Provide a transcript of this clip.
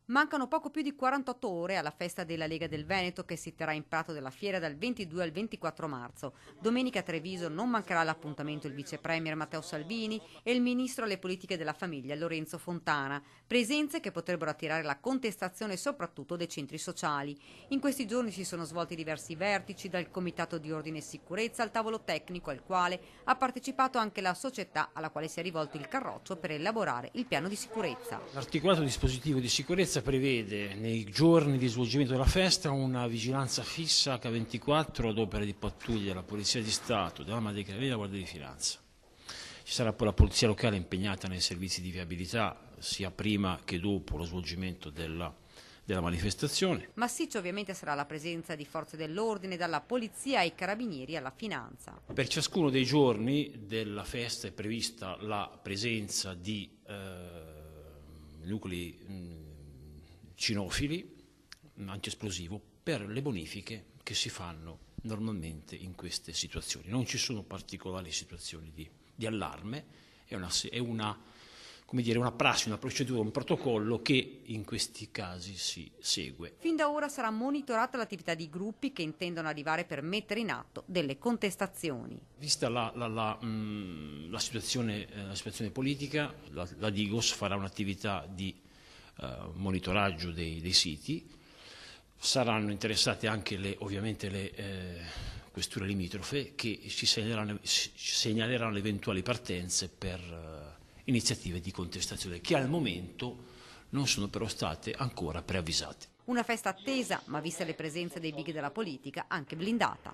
Mancano poco più di 48 ore alla festa della Lega del Veneto che si terrà in Prato della Fiera dal 22 al 24 marzo. Domenica a Treviso non mancherà l'appuntamento il vice premier Matteo Salvini e il ministro alle politiche della famiglia Lorenzo Fontana, presenze che potrebbero attirare la contestazione soprattutto dei centri sociali. In questi giorni si sono svolti diversi vertici, dal Comitato di Ordine e Sicurezza al tavolo tecnico al quale ha partecipato anche la società alla quale si è rivolto il Carroccio per elaborare il piano di sicurezza. L'articolato dispositivo di sicurezza prevede nei giorni di svolgimento della festa una vigilanza fissa H24 ad opera di pattuglia della Polizia di Stato, dell'Arma dei Carabinieri e della Guardia di Finanza. Ci sarà poi la Polizia locale impegnata nei servizi di viabilità sia prima che dopo lo svolgimento della manifestazione. Massiccio ovviamente sarà la presenza di forze dell'ordine, dalla polizia ai carabinieri alla finanza. Per ciascuno dei giorni della festa è prevista la presenza di nuclei cinofili, antiesplosivo, per le bonifiche che si fanno normalmente in queste situazioni. Non ci sono particolari situazioni di allarme, è una prassi, una procedura, un protocollo che in questi casi si segue. Fin da ora sarà monitorata l'attività di gruppi che intendono arrivare per mettere in atto delle contestazioni. Vista la situazione politica, la Digos farà un'attività di monitoraggio dei siti, saranno interessate anche ovviamente le questure limitrofe che ci segnaleranno le eventuali partenze per iniziative di contestazione che al momento non sono però state ancora preavvisate. Una festa attesa, ma viste le presenze dei big della politica, anche blindata.